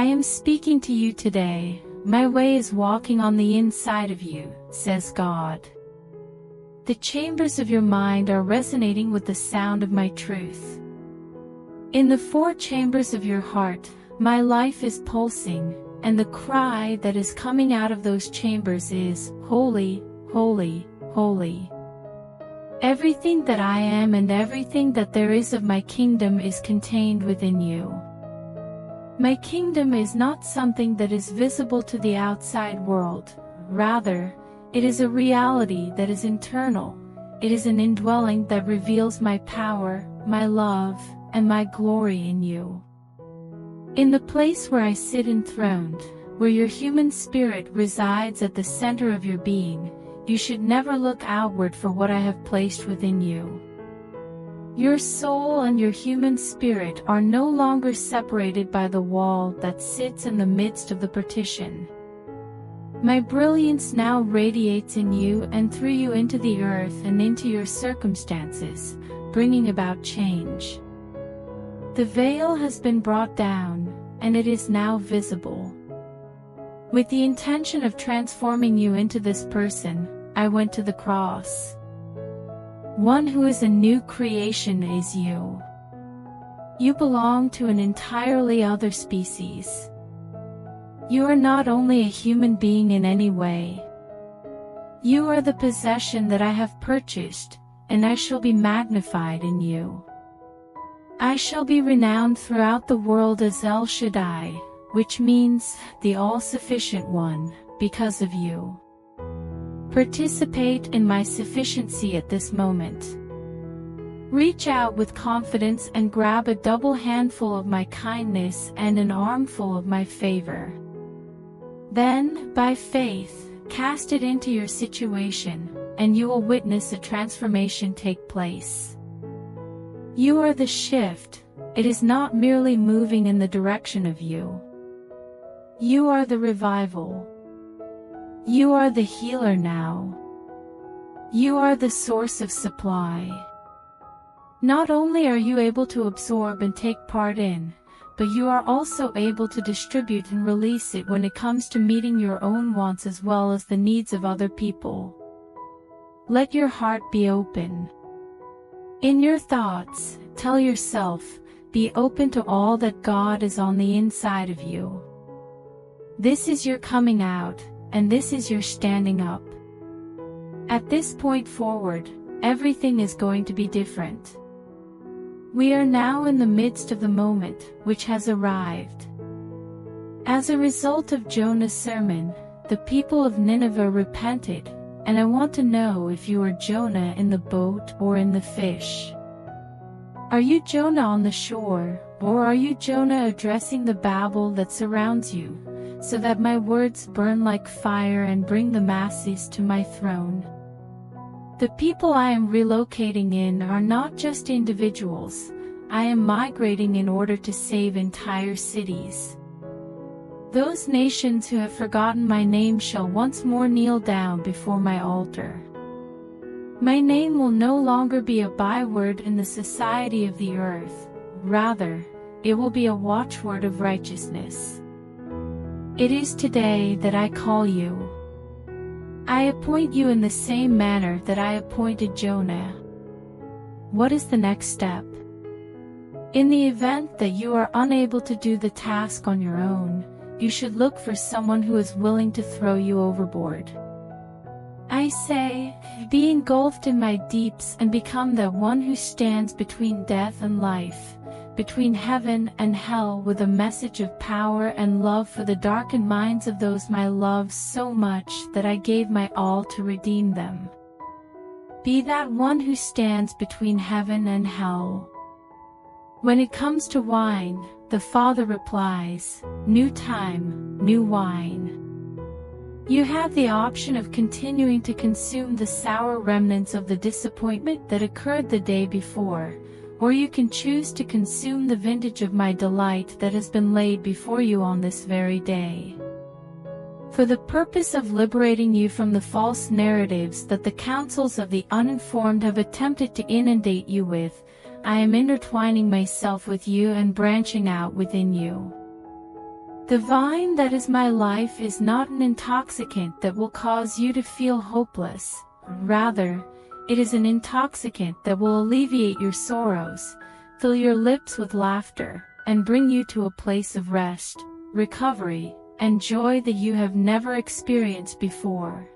I am speaking to you today. My way is walking on the inside of you, says God. The chambers of your mind are resonating with the sound of my truth. In the 4 chambers of your heart, my life is pulsing, and the cry that is coming out of those chambers is, holy, holy, holy. Everything that I am and everything that there is of my kingdom is contained within you. My kingdom is not something that is visible to the outside world. Rather, it is a reality that is internal. It is an indwelling that reveals my power, my love, and my glory in you. In the place where I sit enthroned, where your human spirit resides at the center of your being, you should never look outward for what I have placed within you. Your soul and your human spirit are no longer separated by the wall that sits in the midst of the partition. My brilliance now radiates in you and through you into the earth and into your circumstances, bringing about change. The veil has been brought down, and it is now visible. With the intention of transforming you into this person, I went to the cross. One who is a new creation is you. You belong to an entirely other species. You are not only a human being in any way. You are the possession that I have purchased, and I shall be magnified in you. I shall be renowned throughout the world as El Shaddai, which means the all-sufficient one, because of you. Participate in my sufficiency at this moment. Reach out with confidence and grab a double handful of my kindness and an armful of my favor. Then, by faith, cast it into your situation, and you will witness a transformation take place. You are the shift. It is not merely moving in the direction of you. You are the revival. You are the healer now. You are the source of supply. Not only are you able to absorb and take part in, but you are also able to distribute and release it when it comes to meeting your own wants as well as the needs of other people. Let your heart be open. In your thoughts, tell yourself, be open to all that God is on the inside of you. This is your coming out, and this is your standing up. At this point forward, everything is going to be different. We are now in the midst of the moment, which has arrived. As a result of Jonah's sermon, the people of Nineveh repented, and I want to know if you are Jonah in the boat or in the fish. Are you Jonah on the shore, or are you Jonah addressing the Babel that surrounds you, so that my words burn like fire and bring the masses to my throne? The people I am relocating in are not just individuals. I am migrating in order to save entire cities. Those nations who have forgotten my name shall once more kneel down before my altar. My name will no longer be a byword in the society of the earth. Rather, it will be a watchword of righteousness. It is today that I call you. I appoint you in the same manner that I appointed Jonah. What is the next step? In the event that you are unable to do the task on your own, you should look for someone who is willing to throw you overboard. I say, be engulfed in my deeps and become the one who stands between death and life, between heaven and hell, with a message of power and love for the darkened minds of those I love so much that I gave my all to redeem them. Be that one who stands between heaven and hell. When it comes to wine, the Father replies, new time, new wine. You have the option of continuing to consume the sour remnants of the disappointment that occurred the day before, or you can choose to consume the vintage of my delight that has been laid before you on this very day. For the purpose of liberating you from the false narratives that the counsels of the uninformed have attempted to inundate you with, I am intertwining myself with you and branching out within you. The vine that is my life is not an intoxicant that will cause you to feel hopeless. Rather, it is an intoxicant that will alleviate your sorrows, fill your lips with laughter, and bring you to a place of rest, recovery, and joy that you have never experienced before.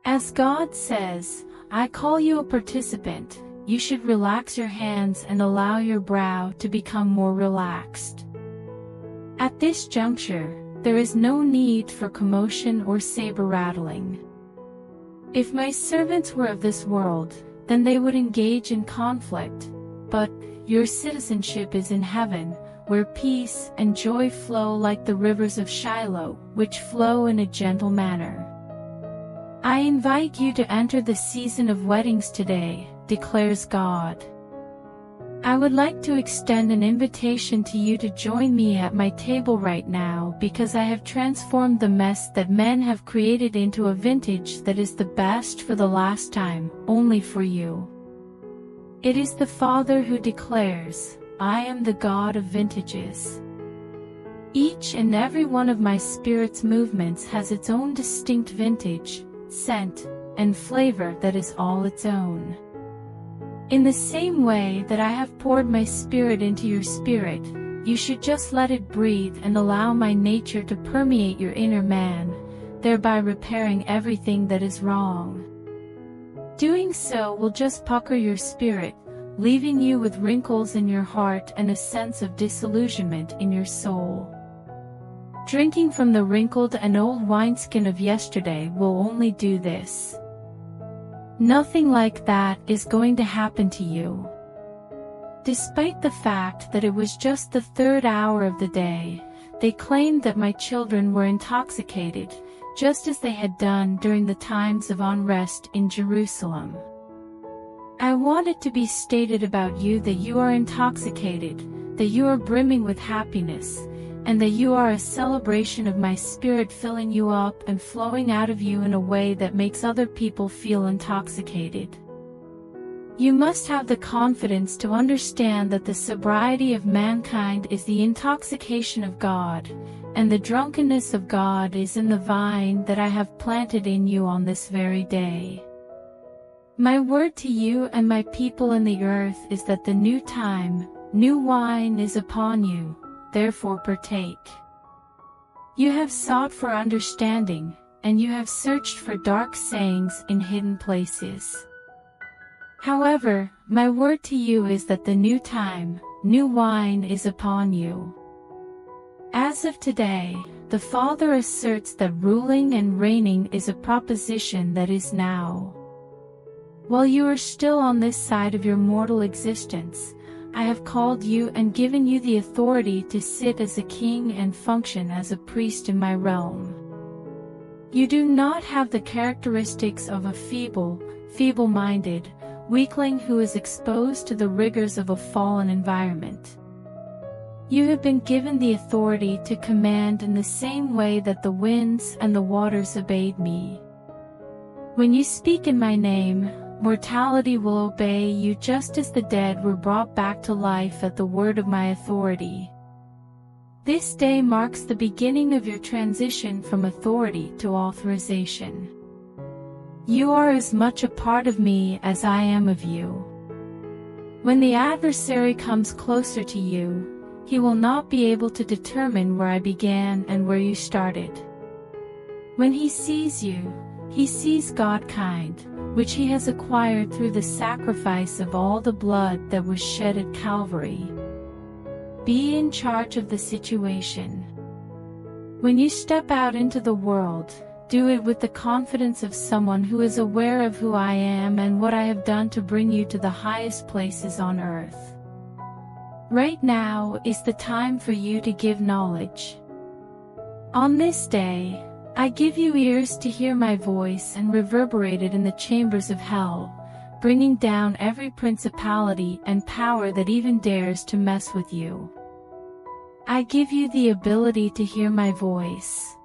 As God says, I call you a participant. You should relax your hands and allow your brow to become more relaxed. At this juncture, there is no need for commotion or saber rattling. If my servants were of this world, then they would engage in conflict, but your citizenship is in heaven, where peace and joy flow like the rivers of Shiloh, which flow in a gentle manner. I invite you to enter the season of weddings today, declares God. I would like to extend an invitation to you to join me at my table right now, because I have transformed the mess that men have created into a vintage that is the best for the last time, only for you. It is the Father who declares, I am the God of vintages. Each and every one of my spirit's movements has its own distinct vintage, scent, and flavor that is all its own. In the same way that I have poured my spirit into your spirit, you should just let it breathe and allow my nature to permeate your inner man, thereby repairing everything that is wrong. Doing so will just pucker your spirit, leaving you with wrinkles in your heart and a sense of disillusionment in your soul. Drinking from the wrinkled and old wineskin of yesterday will only do this. Nothing like that is going to happen to you. Despite the fact that it was just the 3rd hour of the day, they claimed that my children were intoxicated, just as they had done during the times of unrest in Jerusalem. I want it to be stated about you that you are intoxicated, that you are brimming with happiness, and that you are a celebration of my spirit filling you up and flowing out of you in a way that makes other people feel intoxicated. You must have the confidence to understand that the sobriety of mankind is the intoxication of God, and the drunkenness of God is in the vine that I have planted in you on this very day. My word to you and my people in the earth is that the new time, new wine is upon you. Therefore partake. You have sought for understanding, and you have searched for dark sayings in hidden places. However, my word to you is that the new time, new wine is upon you. As of today, the Father asserts that ruling and reigning is a proposition that is now. While you are still on this side of your mortal existence, I have called you and given you the authority to sit as a king and function as a priest in my realm. You do not have the characteristics of a feeble-minded, weakling who is exposed to the rigors of a fallen environment. You have been given the authority to command in the same way that the winds and the waters obeyed me. When you speak in my name, mortality will obey you just as the dead were brought back to life at the word of my authority. This day marks the beginning of your transition from authority to authorization. You are as much a part of me as I am of you. When the adversary comes closer to you, he will not be able to determine where I began and where you started. When he sees you, he sees God-kind, which he has acquired through the sacrifice of all the blood that was shed at Calvary. Be in charge of the situation. When you step out into the world, do it with the confidence of someone who is aware of who I am and what I have done to bring you to the highest places on earth. Right now is the time for you to give knowledge. On this day, I give you ears to hear my voice and reverberate it in the chambers of hell, bringing down every principality and power that even dares to mess with you. I give you the ability to hear my voice.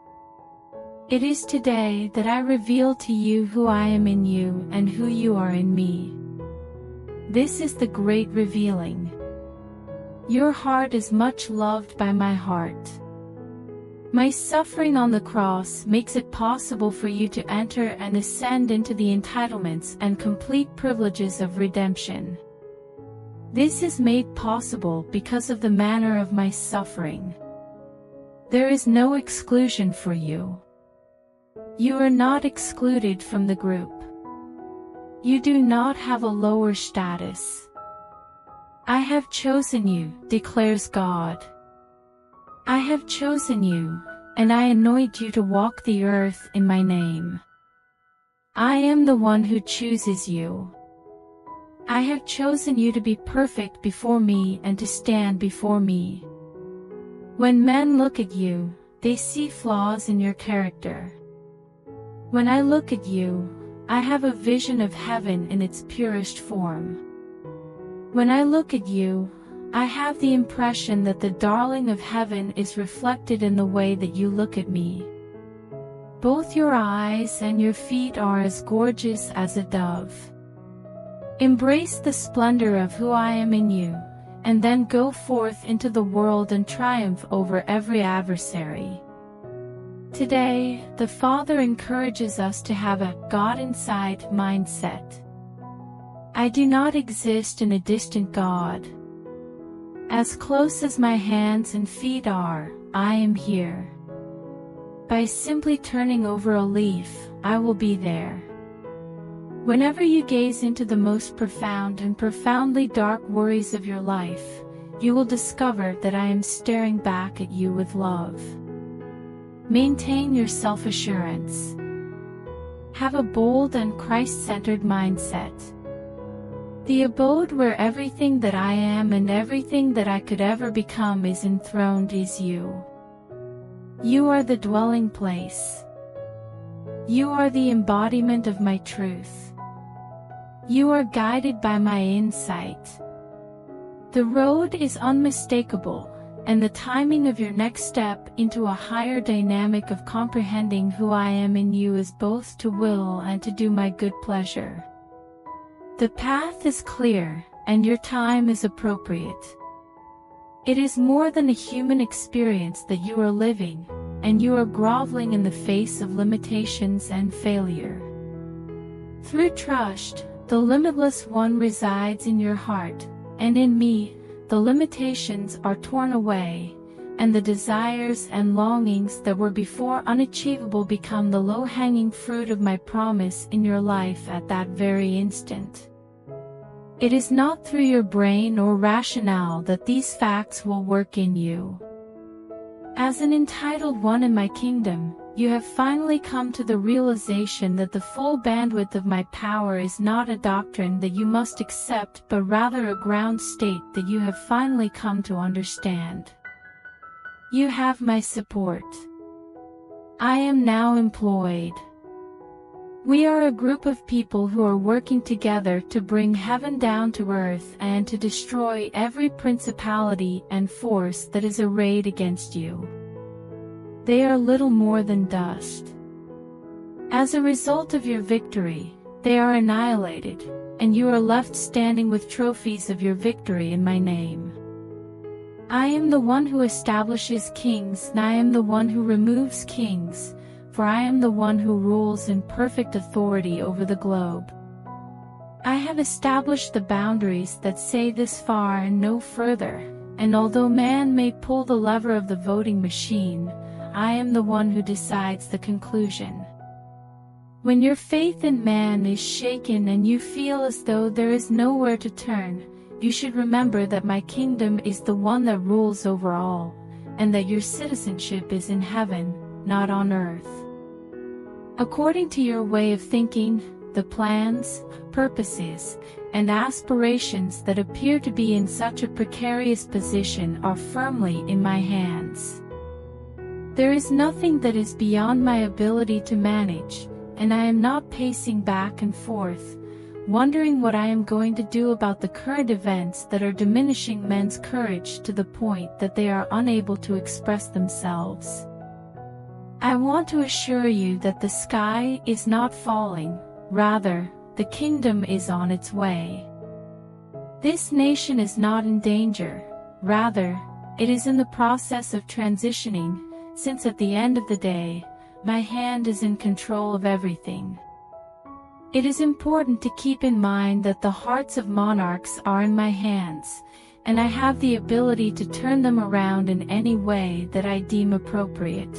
It is today that I reveal to you who I am in you and who you are in me. This is the great revealing. Your heart is much loved by my heart. My suffering on the cross makes it possible for you to enter and ascend into the entitlements and complete privileges of redemption. This is made possible because of the manner of my suffering. There is no exclusion for you. You are not excluded from the group. You do not have a lower status. I have chosen you, declares God. I have chosen you, and I anoint you to walk the earth in my name. I am the one who chooses you. I have chosen you to be perfect before me and to stand before me. When men look at you, they see flaws in your character. When I look at you, I have a vision of heaven in its purest form. When I look at you, I have the impression that the darling of heaven is reflected in the way that you look at me. Both your eyes and your feet are as gorgeous as a dove. Embrace the splendor of who I am in you, and then go forth into the world and triumph over every adversary. Today, the Father encourages us to have a God inside mindset. I do not exist in a distant God. As close as my hands and feet are, I am here. By simply turning over a leaf, I will be there. Whenever you gaze into the most profound and profoundly dark worries of your life, you will discover that I am staring back at you with love. Maintain your self-assurance. Have a bold and Christ-centered mindset. The abode where everything that I am and everything that I could ever become is enthroned is you. You are the dwelling place. You are the embodiment of my truth. You are guided by my insight. The road is unmistakable, and the timing of your next step into a higher dynamic of comprehending who I am in you is both to will and to do my good pleasure. The path is clear, and your time is appropriate. It is more than a human experience that you are living, and you are groveling in the face of limitations and failure. Through trust, the limitless one resides in your heart, and in me, the limitations are torn away, and the desires and longings that were before unachievable become the low-hanging fruit of my promise in your life at that very instant. It is not through your brain or rationale that these facts will work in you. As an entitled one in my kingdom, you have finally come to the realization that the full bandwidth of my power is not a doctrine that you must accept but rather a ground state that you have finally come to understand. You have my support. I am now employed. We are a group of people who are working together to bring heaven down to earth and to destroy every principality and force that is arrayed against you. They are little more than dust. As a result of your victory, they are annihilated, and you are left standing with trophies of your victory in my name. I am the one who establishes kings, and I am the one who removes kings, for I am the one who rules in perfect authority over the globe. I have established the boundaries that say this far and no further, and although man may pull the lever of the voting machine, I am the one who decides the conclusion. When your faith in man is shaken and you feel as though there is nowhere to turn, you should remember that my kingdom is the one that rules over all, and that your citizenship is in heaven, not on earth. According to your way of thinking, the plans, purposes, and aspirations that appear to be in such a precarious position are firmly in my hands. There is nothing that is beyond my ability to manage, and I am not pacing back and forth, wondering what I am going to do about the current events that are diminishing men's courage to the point that they are unable to express themselves. I want to assure you that the sky is not falling, rather, the kingdom is on its way. This nation is not in danger, rather, it is in the process of transitioning, since at the end of the day, my hand is in control of everything. It is important to keep in mind that the hearts of monarchs are in my hands, and I have the ability to turn them around in any way that I deem appropriate.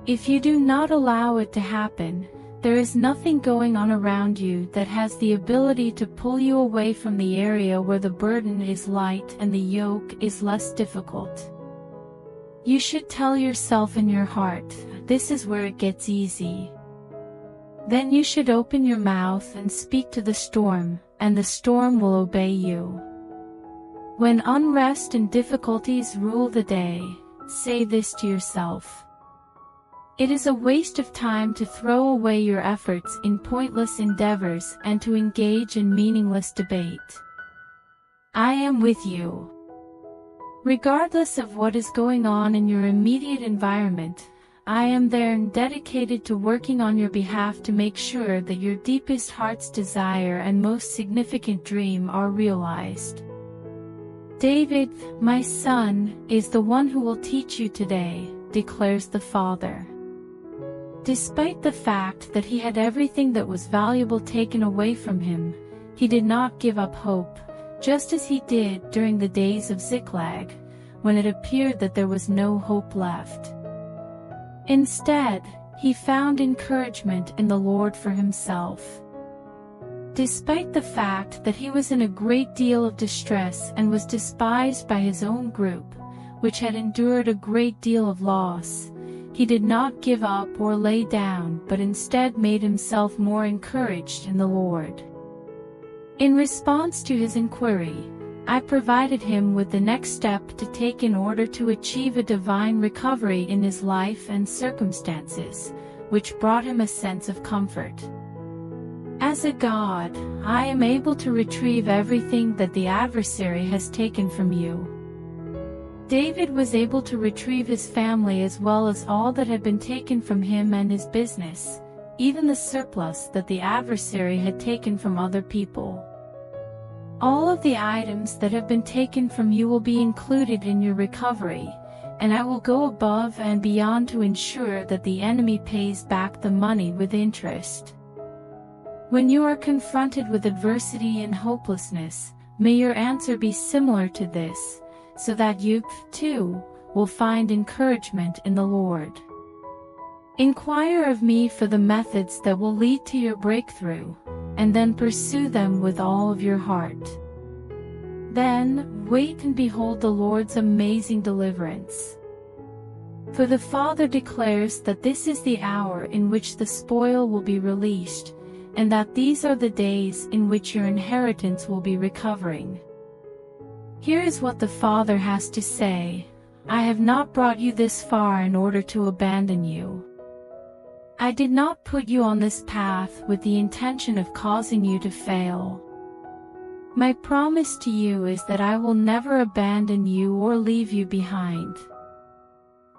If you do not allow it to happen, there is nothing going on around you that has the ability to pull you away from the area where the burden is light and the yoke is less difficult. You should tell yourself in your heart, this is where it gets easy. Then you should open your mouth and speak to the storm, and the storm will obey you. When unrest and difficulties rule the day, say this to yourself. It is a waste of time to throw away your efforts in pointless endeavors and to engage in meaningless debate. I am with you. Regardless of what is going on in your immediate environment, I am there and dedicated to working on your behalf to make sure that your deepest heart's desire and most significant dream are realized. David, my son, is the one who will teach you today, declares the Father. Despite the fact that he had everything that was valuable taken away from him, he did not give up hope, just as he did during the days of Ziklag, when it appeared that there was no hope left. Instead, he found encouragement in the Lord for himself. Despite the fact that he was in a great deal of distress and was despised by his own group, which had endured a great deal of loss, he did not give up or lay down but instead made himself more encouraged in the Lord. In response to his inquiry, I provided him with the next step to take in order to achieve a divine recovery in his life and circumstances, which brought him a sense of comfort. As a God, I am able to retrieve everything that the adversary has taken from you. David was able to retrieve his family as well as all that had been taken from him and his business, even the surplus that the adversary had taken from other people. All of the items that have been taken from you will be included in your recovery, and I will go above and beyond to ensure that the enemy pays back the money with interest. When you are confronted with adversity and hopelessness, may your answer be similar to this, so that you, too, will find encouragement in the Lord. Inquire of me for the methods that will lead to your breakthrough, and then pursue them with all of your heart. Then, wait and behold the Lord's amazing deliverance. For the Father declares that this is the hour in which the spoil will be released, and that these are the days in which your inheritance will be recovering. Here is what the Father has to say: I have not brought you this far in order to abandon you. I did not put you on this path with the intention of causing you to fail. My promise to you is that I will never abandon you or leave you behind.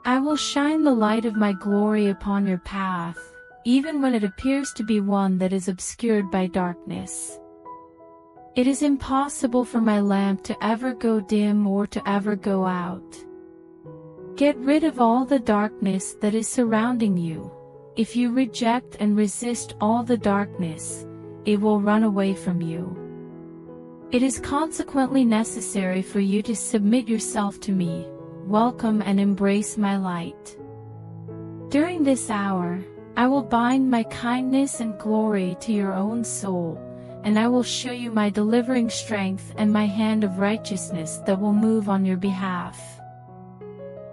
I will shine the light of my glory upon your path, even when it appears to be one that is obscured by darkness. It is impossible for my lamp to ever go dim or to ever go out. Get rid of all the darkness that is surrounding you. If you reject and resist all the darkness, it will run away from you. It is consequently necessary for you to submit yourself to me, welcome and embrace my light. During this hour, I will bind my kindness and glory to your own soul, and I will show you my delivering strength and my hand of righteousness that will move on your behalf.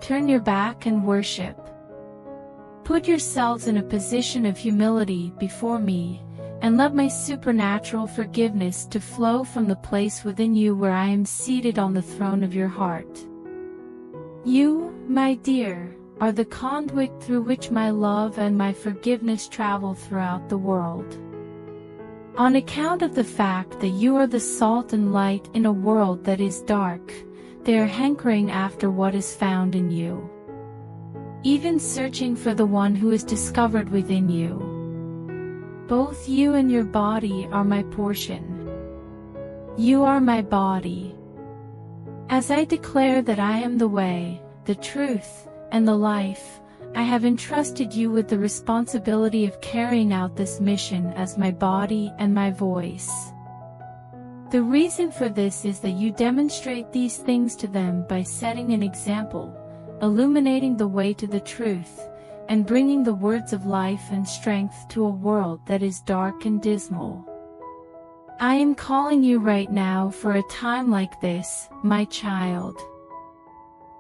Turn your back and worship. Put yourselves in a position of humility before me, and let my supernatural forgiveness to flow from the place within you where I am seated on the throne of your heart. You, my dear, are the conduit through which my love and my forgiveness travel throughout the world. On account of the fact that you are the salt and light in a world that is dark, they are hankering after what is found in you, even searching for the one who is discovered within you. Both you and your body are my portion. You are my body. As I declare that I am the way, the truth, and the life, I have entrusted you with the responsibility of carrying out this mission as my body and my voice. The reason for this is that you demonstrate these things to them by setting an example, illuminating the way to the truth, and bringing the words of life and strength to a world that is dark and dismal. I am calling you right now for a time like this, my child.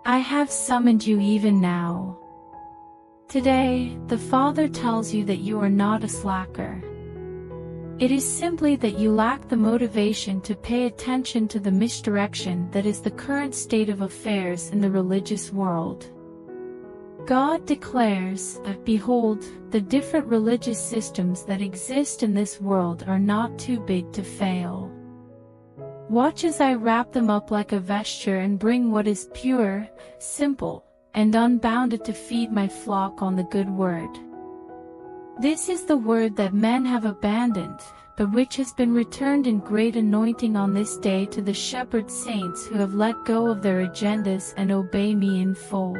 I have summoned you even now. Today, the Father tells you that you are not a slacker. It is simply that you lack the motivation to pay attention to the misdirection that is the current state of affairs in the religious world. God declares, behold, the different religious systems that exist in this world are not too big to fail. Watch as I wrap them up like a vesture and bring what is pure, simple, and unbounded to feed my flock on the good word. This is the word that men have abandoned, but which has been returned in great anointing on this day to the shepherd saints who have let go of their agendas and obey me in full.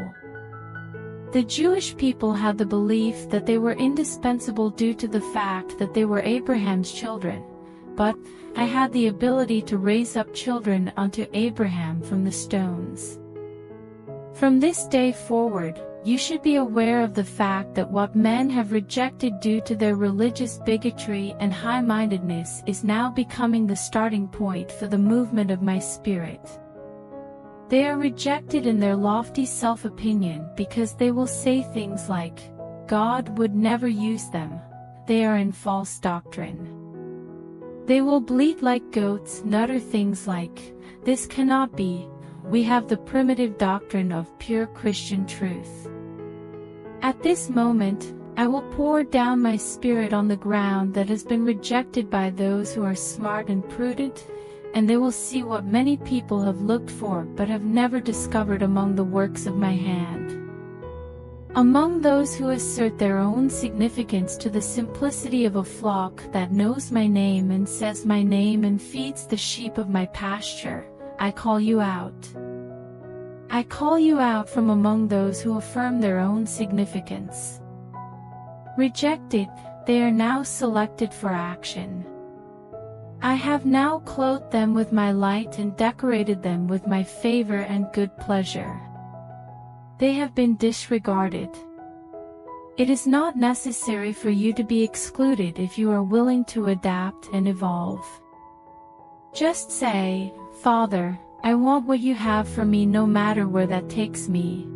The Jewish people had the belief that they were indispensable due to the fact that they were Abraham's children, but I had the ability to raise up children unto Abraham from the stones. From this day forward, you should be aware of the fact that what men have rejected due to their religious bigotry and high-mindedness is now becoming the starting point for the movement of my spirit. They are rejected in their lofty self-opinion because they will say things like, God would never use them. They are in false doctrine. They will bleat like goats and utter things like, this cannot be. We have the primitive doctrine of pure Christian truth. At this moment, I will pour down my spirit on the ground that has been rejected by those who are smart and prudent, and they will see what many people have looked for but have never discovered among the works of my hand. Among those who assert their own significance to the simplicity of a flock that knows my name and says my name and feeds the sheep of my pasture, I call you out. I call you out from among those who affirm their own significance. Rejected, they are now selected for action. I have now clothed them with my light and decorated them with my favor and good pleasure. They have been disregarded. It is not necessary for you to be excluded if you are willing to adapt and evolve. Just say, Father, I want what you have for me no matter where that takes me.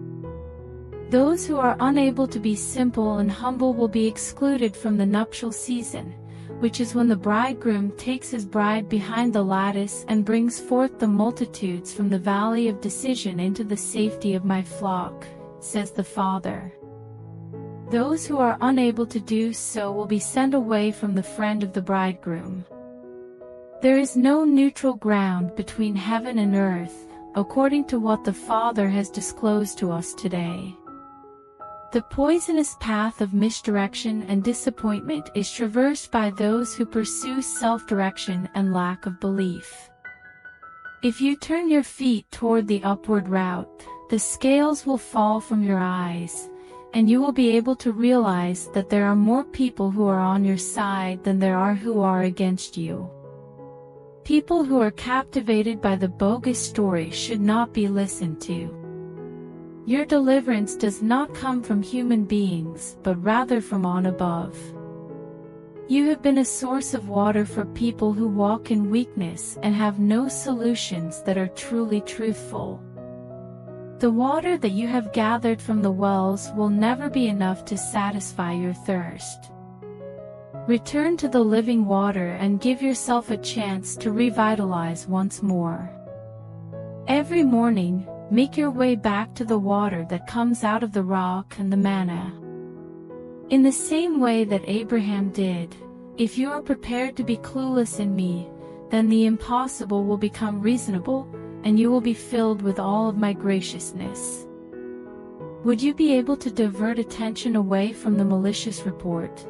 Those who are unable to be simple and humble will be excluded from the nuptial season, which is when the bridegroom takes his bride behind the lattice and brings forth the multitudes from the valley of decision into the safety of my flock, says the Father. Those who are unable to do so will be sent away from the friend of the bridegroom. There is no neutral ground between heaven and earth, according to what the Father has disclosed to us today. The poisonous path of misdirection and disappointment is traversed by those who pursue self-direction and lack of belief. If you turn your feet toward the upward route, the scales will fall from your eyes, and you will be able to realize that there are more people who are on your side than there are who are against you. People who are captivated by the bogus story should not be listened to. Your deliverance does not come from human beings, but rather from on above. You have been a source of water for people who walk in weakness and have no solutions that are truly truthful. The water that you have gathered from the wells will never be enough to satisfy your thirst. Return to the living water and give yourself a chance to revitalize once more. Every morning, make your way back to the water that comes out of the rock and the manna. In the same way that Abraham did, if you are prepared to be clueless in me, then the impossible will become reasonable, and you will be filled with all of my graciousness. Would you be able to divert attention away from the malicious report?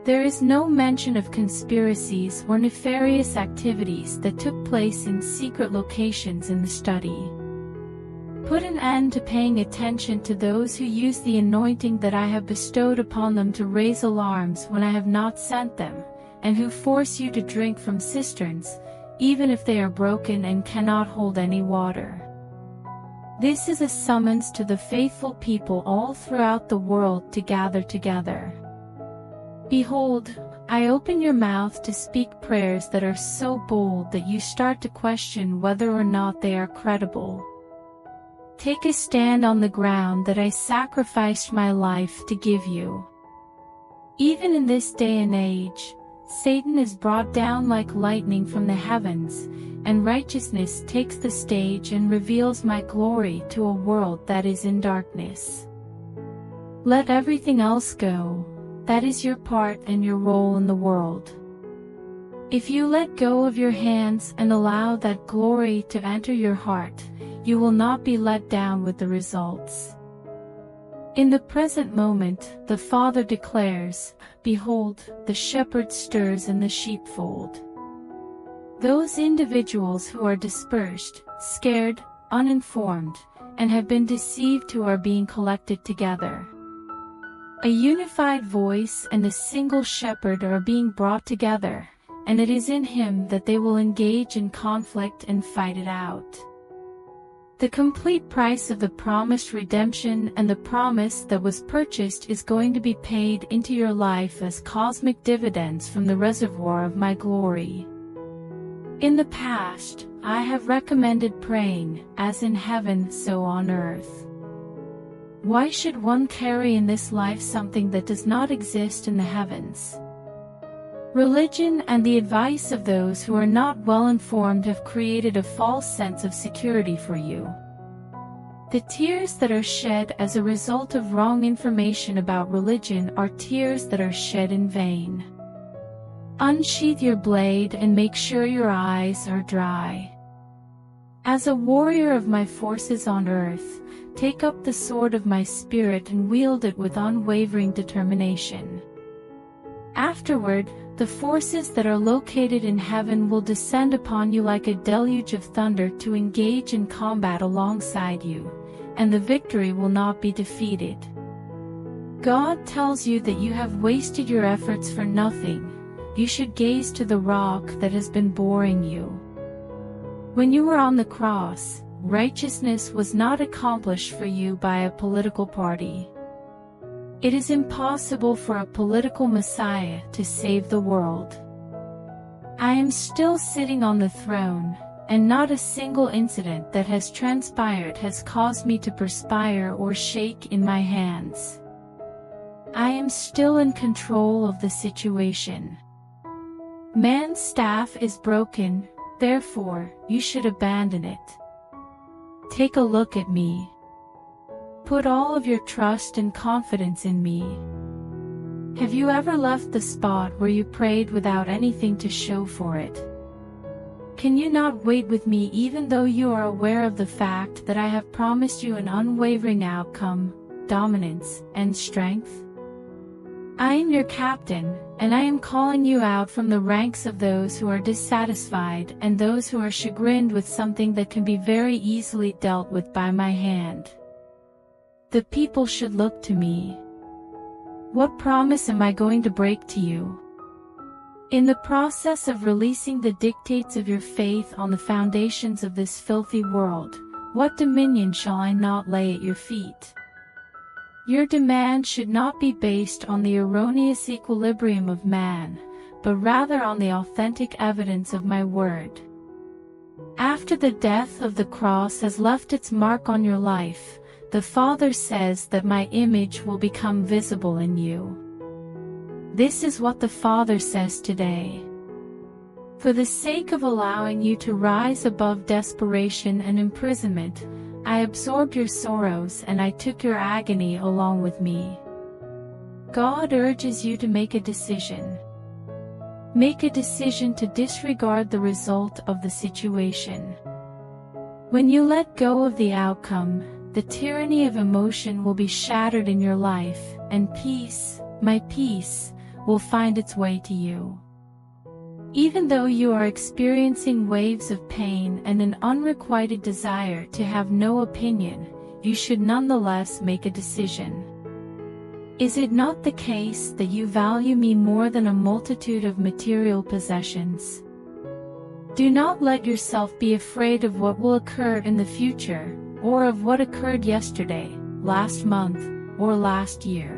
There is no mention of conspiracies or nefarious activities that took place in secret locations in the study. Put an end to paying attention to those who use the anointing that I have bestowed upon them to raise alarms when I have not sent them, and who force you to drink from cisterns, even if they are broken and cannot hold any water. This is a summons to the faithful people all throughout the world to gather together. Behold, I open your mouth to speak prayers that are so bold that you start to question whether or not they are credible. Take a stand on the ground that I sacrificed my life to give you. Even in this day and age, Satan is brought down like lightning from the heavens, and righteousness takes the stage and reveals my glory to a world that is in darkness. Let everything else go. That is your part and your role in the world. If you let go of your hands and allow that glory to enter your heart, you will not be let down with the results. In the present moment, the Father declares, "Behold, the shepherd stirs in the sheepfold." Those individuals who are dispersed, scared, uninformed, and have been deceived who are being collected together. A unified voice and a single shepherd are being brought together, and it is in him that they will engage in conflict and fight it out. The complete price of the promised redemption and the promise that was purchased is going to be paid into your life as cosmic dividends from the reservoir of my glory. In the past, I have recommended praying, as in heaven so on earth. Why should one carry in this life something that does not exist in the heavens? Religion and the advice of those who are not well informed have created a false sense of security for you. The tears that are shed as a result of wrong information about religion are tears that are shed in vain. Unsheath your blade and make sure your eyes are dry. As a warrior of my forces on earth, take up the sword of my spirit and wield it with unwavering determination. Afterward, the forces that are located in heaven will descend upon you like a deluge of thunder to engage in combat alongside you, and the victory will not be defeated. God tells you that you have wasted your efforts for nothing. You should gaze to the rock that has been boring you. When you were on the cross, righteousness was not accomplished for you by a political party. It is impossible for a political Messiah to save the world. I am still sitting on the throne, and not a single incident that has transpired has caused me to perspire or shake in my hands. I am still in control of the situation. Man's staff is broken, therefore, you should abandon it. Take a look at me. Put all of your trust and confidence in me. Have you ever left the spot where you prayed without anything to show for it? Can you not wait with me even though you are aware of the fact that I have promised you an unwavering outcome, dominance, and strength? I am your captain, and I am calling you out from the ranks of those who are dissatisfied and those who are chagrined with something that can be very easily dealt with by my hand. The people should look to me. What promise am I going to break to you? In the process of releasing the dictates of your faith on the foundations of this filthy world, what dominion shall I not lay at your feet? Your demand should not be based on the erroneous equilibrium of man, but rather on the authentic evidence of my word. After the death of the cross has left its mark on your life, the Father says that my image will become visible in you. This is what the Father says today. For the sake of allowing you to rise above desperation and imprisonment, I absorbed your sorrows and I took your agony along with me. God urges you to make a decision. Make a decision to disregard the result of the situation. When you let go of the outcome, the tyranny of emotion will be shattered in your life, and peace, my peace, will find its way to you. Even though you are experiencing waves of pain and an unrequited desire to have no opinion, you should nonetheless make a decision. Is it not the case that you value me more than a multitude of material possessions? Do not let yourself be afraid of what will occur in the future, or of what occurred yesterday, last month, or last year.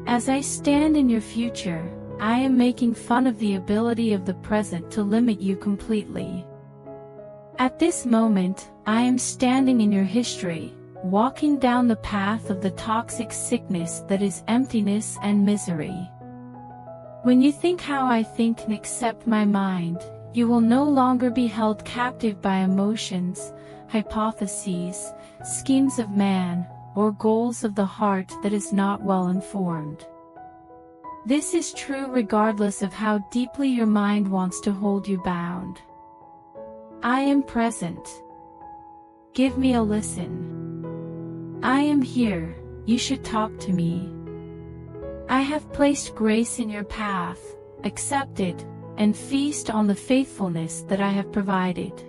As I stand in your future, I am making fun of the ability of the present to limit you completely. At this moment, I am standing in your history, walking down the path of the toxic sickness that is emptiness and misery. When you think how I think and accept my mind, you will no longer be held captive by emotions, hypotheses, schemes of man, or goals of the heart that is not well informed. This is true regardless of how deeply your mind wants to hold you bound. I am present. Give me a listen. I am here, you should talk to me. I have placed grace in your path, accept it, and feast on the faithfulness that I have provided.